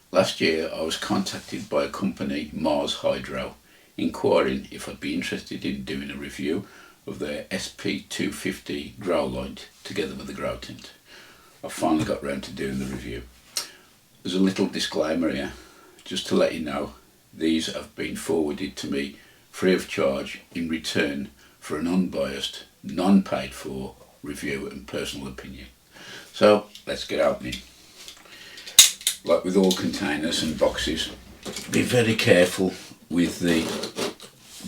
Last year I was contacted by a company, Mars Hydro, inquiring if I'd be interested in doing a review of their SP250 Growlight together with the grow tent. I finally got round to doing the review. There's a little disclaimer here, just to let you know, these have been forwarded to me free of charge in return for an unbiased, non-paid for review and personal opinion. So let's get opening. Like with all containers and boxes, be very careful with the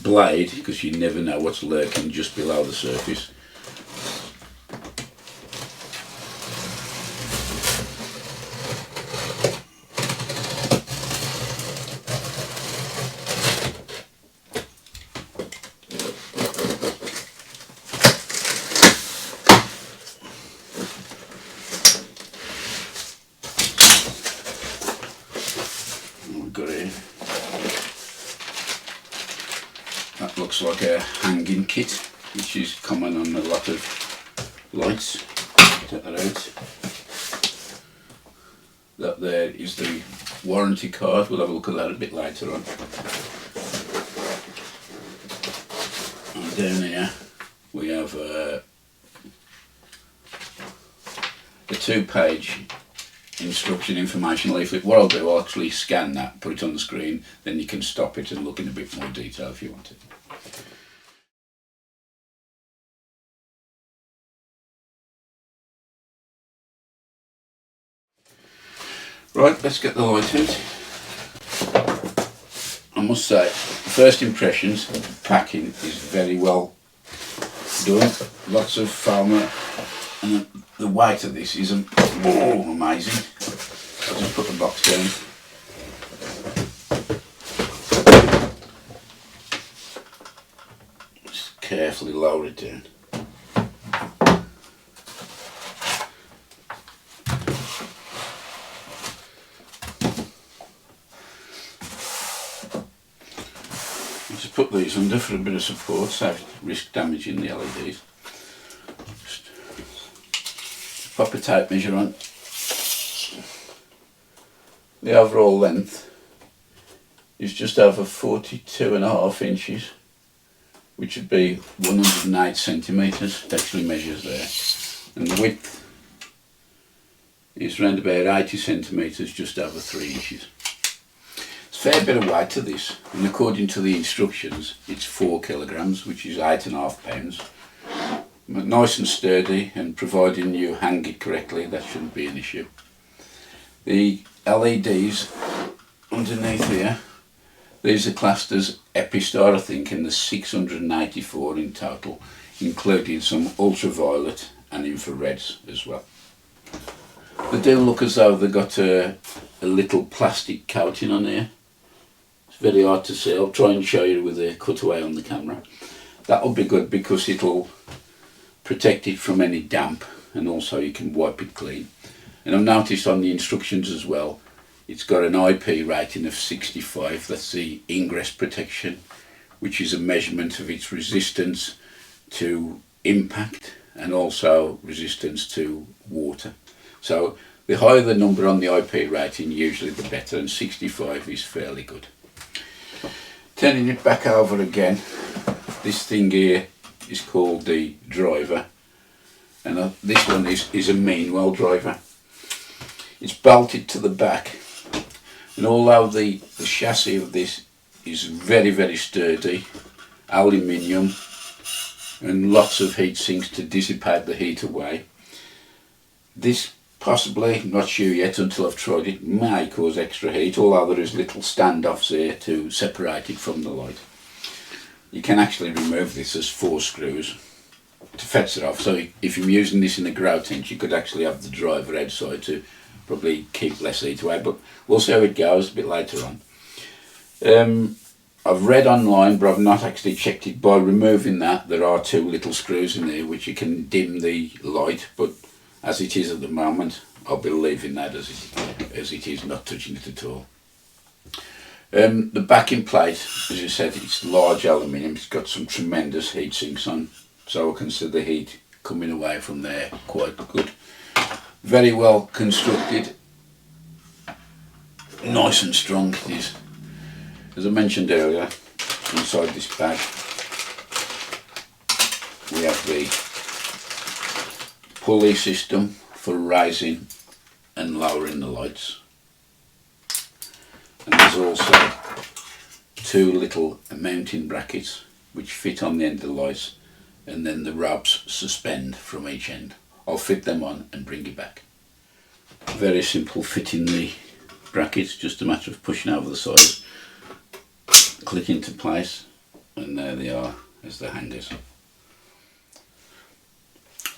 blade because you never know what's lurking just below the surface. That looks like a hanging kit, which is common on a lot of lights. Take that out. That there is the warranty card. We'll have a look at that a bit later on. And down here we have a 2-page instruction information leaflet. What I'll do, I'll actually scan that, put it on the screen, then you can stop it and look in a bit more detail if you want to. Right, let's get the light out. I must say, first impressions, the packing is very well done. Lots of foam, and the weight of this is amazing. I'll just put the box down. Just carefully lower it down. Just put these under for a bit of support, so I risk damaging the LEDs. Just pop a tape measure on. The overall length is just over 42.5 inches, which would be 108 centimetres. It actually measures there. And the width is around about 80 centimetres, just over 3 inches. It's a fair bit of weight to this, and according to the instructions it's 4 kilograms, which is 8.5 pounds. But nice and sturdy, and providing you hang it correctly, that shouldn't be an issue. The LEDs underneath here, these are classed as Epistar, I think, and there's 684 in total, including some ultraviolet and infrareds as well. They do look as though they've got a little plastic coating on here. It's very hard to see. I'll try and show you with a cutaway on the camera. That'll be good because it'll protect it from any damp, and also you can wipe it clean. And I've noticed on the instructions as well, it's got an IP rating of 65. That's the ingress protection, which is a measurement of its resistance to impact and also resistance to water. So the higher the number on the IP rating, usually the better, and 65 is fairly good. Turning it back over again, this thing here is called the driver, and this one is a Meanwell driver. It's bolted to the back, and although the chassis of this is very, very sturdy, aluminium, and lots of heat sinks to dissipate the heat away, this possibly, not sure yet until I've tried it, may cause extra heat, although there is little standoffs here to separate it from the light. You can actually remove this as 4 screws to fetch it off, so if you're using this in a grow tent you could actually have the driver outside to probably keep less heat away, but we'll see how it goes a bit later on. I've read online, but I've not actually checked it. By removing that, there are 2 little screws in there which you can dim the light, but as it is at the moment, I'll be leaving that as it is, not touching it at all. The backing plate, as I said, it's large aluminium. It's got some tremendous heat sinks on, so I can see the heat coming away from there quite good. Very well constructed. nice and strong it is. As I mentioned earlier, inside this bag we have the pulley system for raising and lowering the lights, and there's also two little mounting brackets which fit on the end of the lights, and then the ropes suspend from each end. I'll fit them on and bring it back. Very simple fitting the brackets, just a matter of pushing over the sides, click into place, and there they are as the hangers.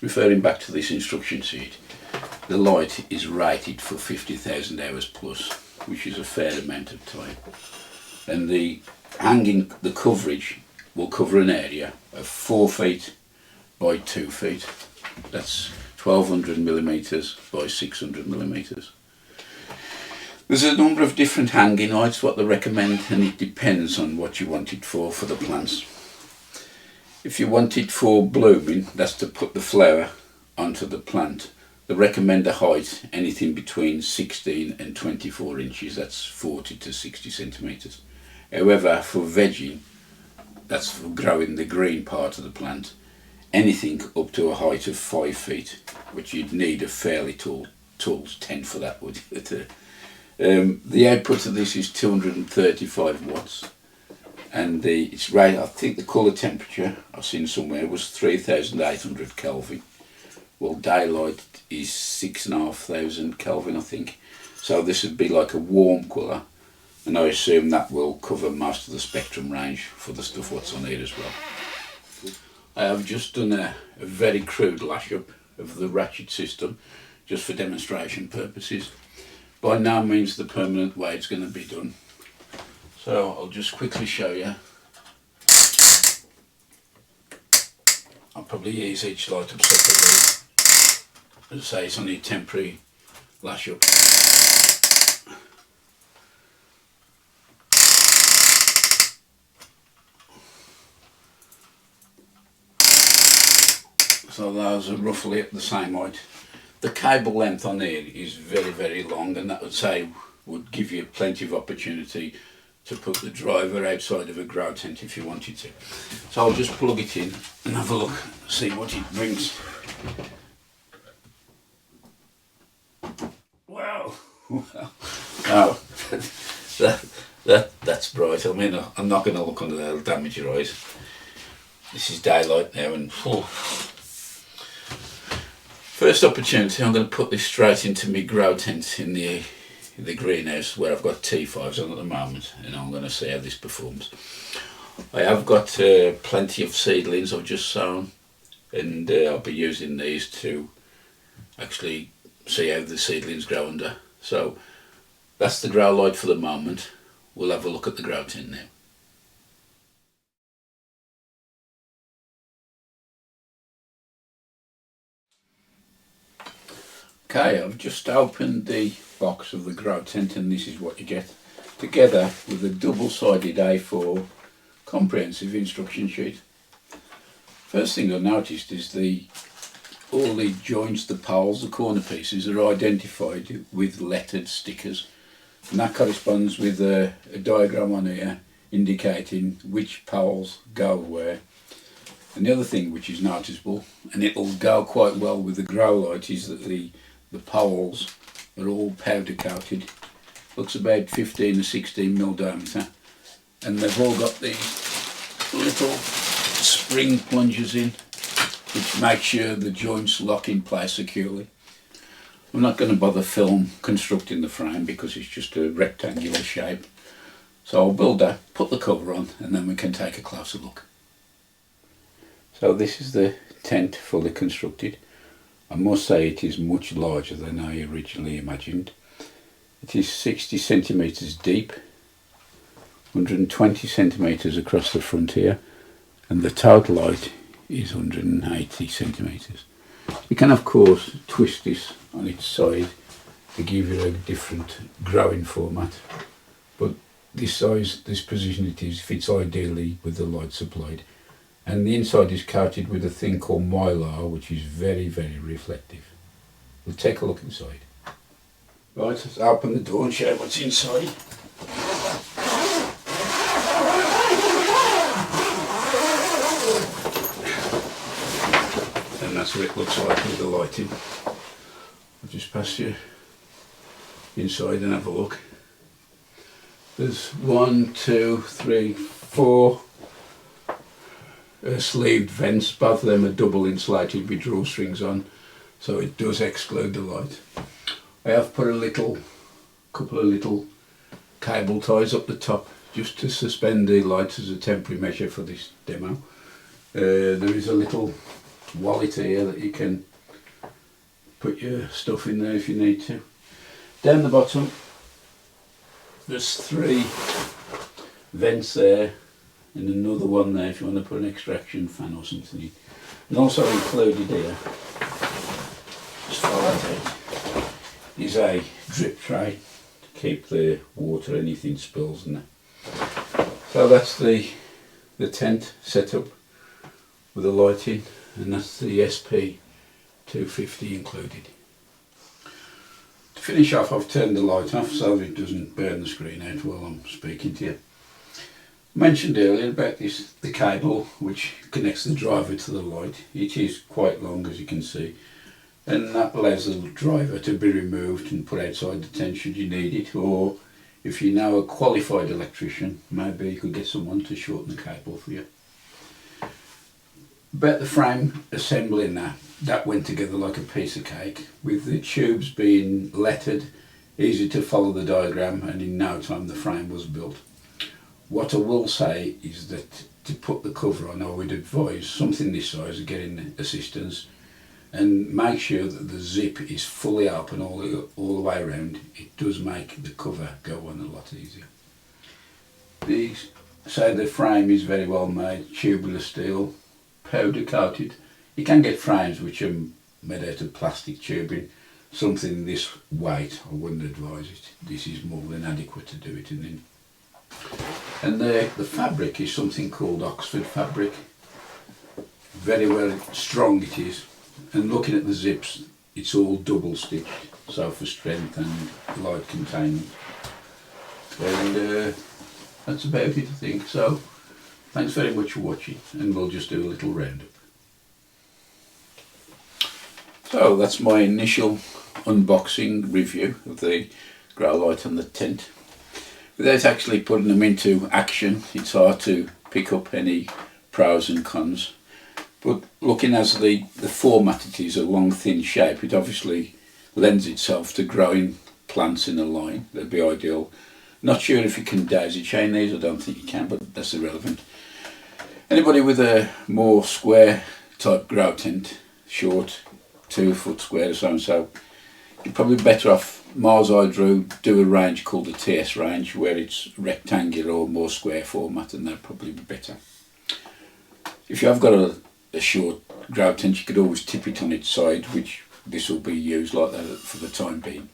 Referring back to this instruction sheet, the light is rated for 50,000 hours plus, which is a fair amount of time, and the coverage will cover an area of 4 feet by 2 feet. That's 1200 millimeters by 600 millimeters. There's a number of different hanging heights what they recommend, and it depends on what you want it for the plants. If you want it for blooming, that's to put the flower onto the plant, they recommend a height anything between 16 and 24 inches, that's 40 to 60 centimeters. However, for vegging, that's for growing the green part of the plant, anything up to a height of 5 feet, which you'd need a fairly tall tent for that, would you? The output of this is 235 watts, and it's right. I think the colour temperature I've seen somewhere was 3,800 Kelvin. Well, daylight is 6,500 Kelvin, I think. So this would be like a warm colour, and I assume that will cover most of the spectrum range for the stuff what's on here as well. I have just done a very crude lash up of the ratchet system, just for demonstration purposes. By no means the permanent way it's going to be done. So I'll just quickly show you. I'll probably use each light up separately. As I say, it's only a temporary lash up. So those are roughly at the same height. The cable length on here is very, very long, and that would give you plenty of opportunity to put the driver outside of a grow tent if you wanted to. So I'll just plug it in and have a look, see what it brings. Wow! Wow. That's bright. I mean, I'm not going to look under there, it'll damage your eyes. This is daylight now, and first opportunity, I'm going to put this straight into my grow tent in the greenhouse where I've got T5s on at the moment, and I'm going to see how this performs. I have got plenty of seedlings I've just sown, and I'll be using these to actually see how the seedlings grow under. So that's the Growlight for the moment. We'll have a look at the grow tent now. Okay, I've just opened the box of the grow tent, and this is what you get, together with a double-sided A4 comprehensive instruction sheet. First thing I noticed is all the joints, the poles, the corner pieces are identified with lettered stickers, and that corresponds with a diagram on here indicating which poles go where. And the other thing which is noticeable, and it'll go quite well with the Growlight, is that the poles are all powder coated. Looks about 15 to 16 mil diameter, and they've all got these little spring plungers in, which make sure the joints lock in place securely. I'm not going to bother constructing the frame because it's just a rectangular shape. So I'll build that, put the cover on, and then we can take a closer look. So this is the tent fully constructed. I must say it is much larger than I originally imagined. It is 60 centimetres deep, 120 centimetres across the front here, and the total height is 180 centimetres. You can of course twist this on its side to give you a different growing format, but this size, this position it is, fits ideally with the light supplied. And the inside is coated with a thing called Mylar, which is very, very reflective. We'll take a look inside. Right, let's open the door and show you what's inside. And that's what it looks like with the lighting. I'll just pass you inside and have a look. There's 1, 2, 3, 4 sleeved vents. Both of them are double insulated with drawstrings on, so it does exclude the light. I have put a couple of little cable ties up the top just to suspend the lights as a temporary measure for this demo. There is a little wallet here that you can put your stuff in there if you need to. Down the bottom there's 3 vents there and another one there if you want to put an extraction fan or something in. And also included here, just follow that out, is a drip tray to keep the water, anything spills and that. So that's the tent setup with the lighting, and that's the SP250 included. To finish off, I've turned the light off so it doesn't burn the screen out while I'm speaking to you. I mentioned earlier about the cable which connects the driver to the light. It is quite long, as you can see, and that allows the driver to be removed and put outside the tent should you need it, or if you know a qualified electrician, maybe you could get someone to shorten the cable for you. About the frame assembling, that went together like a piece of cake, with the tubes being lettered, easy to follow the diagram, and in no time the frame was built. What I will say is that to put the cover on, I would advise something this size of getting assistance, and make sure that the zip is fully open all the way around. It does make the cover go on a lot easier. The frame is very well made, tubular steel, powder coated. You can get frames which are made out of plastic tubing. Something this weight, I wouldn't advise it. This is more than adequate to do it in. And the fabric is something called Oxford fabric. Very well strong it is. And looking at the zips, it's all double stitched, so for strength and light containment. And that's about it, I think. So thanks very much for watching, and we'll just do a little roundup. So that's my initial unboxing review of the Growlight and the tent. Without actually putting them into action, it's hard to pick up any pros and cons. But looking as the format it is, a long thin shape, it obviously lends itself to growing plants in a line. That'd be ideal. Not sure if you can daisy chain these, I don't think you can, but that's irrelevant. Anybody with a more square type grow tent, short, 2 foot square or so, you're probably better off. Mars Hydro do a range called the TS range, where it's rectangular or more square format, and that'd probably be better. If you have got a short grow tent, you could always tip it on its side, which this will be used like that for the time being.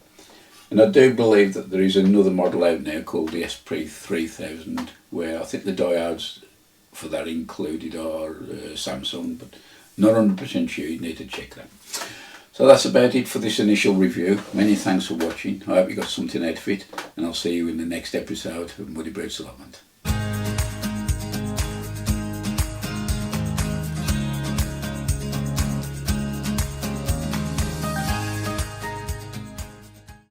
And I do believe that there is another model out now called the SP3000, where I think the diodes for that included are Samsung, but not 100% sure. You need to check that. So that's about it for this initial review. Many thanks for watching. I hope you got something out of it, and I'll see you in the next episode of MuddyBootz Allotment.